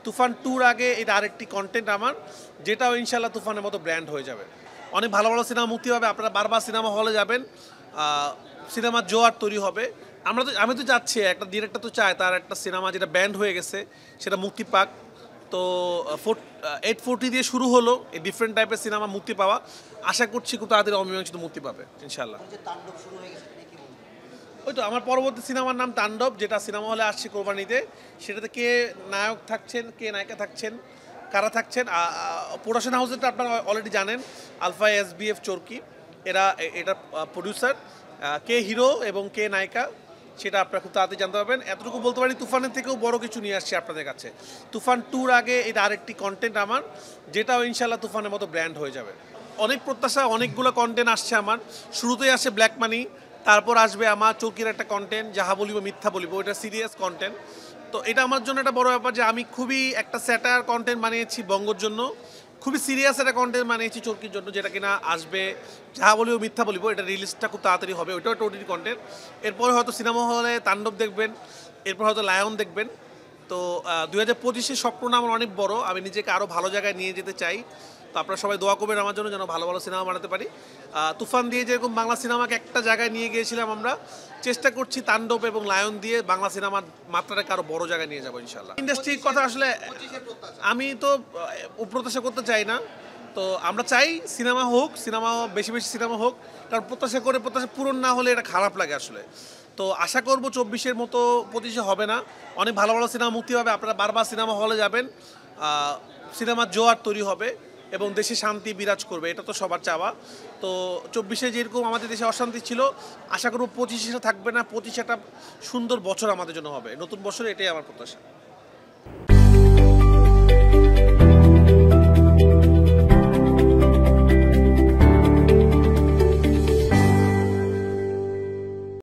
তুফান টুর আগে এটা আরেকটি কন্টেন্ট আমার, যেটাও ইনশাল্লাহ তুফানের মতো ব্র্যান্ড হয়ে যাবে। অনেক ভালো ভালো সিনেমা মুক্তি পাবে, আপনারা বারবার সিনেমা হলে যাবেন, সিনেমার জোয়ার তৈরি হবে। আমি তো চাচ্ছি, একটা ডিরেক্টর তো চায় তার একটা সিনেমা যেটা ব্যান্ড হয়ে গেছে সেটা মুক্তি পাক। তো 840 দিয়ে শুরু হলো এই ডিফারেন্ট টাইপের সিনেমা মুক্তি পাওয়া। আশা করছি খুব তাড়াতাড়ি অমীমাংসিত মুক্তি পাবে ইনশাল্লাহ। ওই তো আমার পরবর্তী সিনেমার নাম তাণ্ডব, যেটা সিনেমা হলে আসছে কোরবানিতে। সেটাতে কে নায়ক থাকছেন, কে নায়িকা থাকছেন, কারা থাকছেন, প্রোডাকশন হাউসেরটা আপনারা অলরেডি জানেন, আলফা SBF চরকি এটা প্রডিউসার। কে হিরো এবং কে নায়িকা সেটা আপনারা খুব তাড়াতাড়ি জানতে পারবেন। এতটুকু বলতে পারি তুফানের থেকেও বড় কিছু নিয়ে আসছি আপনাদের কাছে। তুফান টুর আগে এটা আরেকটি কন্টেন্ট আমার, যেটাও ইনশাল্লাহ তুফানের মতো ব্র্যান্ড হয়ে যাবে। অনেক প্রত্যাশা, অনেকগুলো কন্টেন্ট আসছে আমার। শুরুতেই আসে ব্ল্যাক মানি, তারপর আসবে আমার চৌকির একটা কন্টেন্ট, যাহা বলিব মিথ্যা বলিব, এটা সিরিয়াস কন্টেন্ট। তো এটা আমার জন্য একটা বড় ব্যাপার যে আমি খুবই একটা স্যাটায়ার কন্টেন্ট বানিয়েছি বঙ্গর জন্য, খুবই সিরিয়াস একটা কন্টেন্ট বানিয়েছি চরকির জন্য, যেটা কিনা আসবে যাহা বলিব মিথ্যা বলিব, এটা রিলিজটা খুব তাড়াতাড়ি হবে, ওইটাও একটা OTT কন্টেন্ট। এরপরে হয়তো সিনেমা হলে তাণ্ডব দেখবেন, এরপর হয়তো লায়ন দেখবেন। তো 2025-এর স্বপ্নটা আমার অনেক বড়, আমি নিজেকে আরও ভালো জায়গায় নিয়ে যেতে চাই। তো আপনারা সবাই দোয়া করবেন আমার জন্য, যেন ভালো ভালো সিনেমা বানাতে পারি। তুফান দিয়ে যেরকম বাংলা সিনেমাকে একটা জায়গায় নিয়ে গিয়েছিলাম আমরা, চেষ্টা করছি তাণ্ডব এবং লায়ন দিয়ে বাংলা সিনেমার মাত্রাটাকে আরও বড় জায়গায় নিয়ে যাবো ইনশাল্লাহ। ইন্ডাস্ট্রির কথা আসলে আমি তো প্রত্যাশা করতে চাই না। তো আমরা চাই সিনেমা হোক, সিনেমা বেশি বেশি সিনেমা হোক, কারণ প্রত্যাশা করে প্রত্যাশা পূরণ না হলে এটা খারাপ লাগে আসলে। তো আশা করব 24-এর মতো 25-এ হবে না, অনেক ভালো ভালো সিনেমা মুক্তি পাবে, আপনারা বারবার সিনেমা হলে যাবেন, সিনেমার জোয়ার তৈরি হবে এবং দেশে শান্তি বিরাজ করবে, এটা তো সবার চাওয়া। তো 24-এ যেরকম আমাদের দেশে অশান্তি ছিল, আশা করব 25-এ থাকবে না, 25 একটা সুন্দর বছর আমাদের জন্য হবে, নতুন বছরে, এটাই আমার প্রত্যাশা।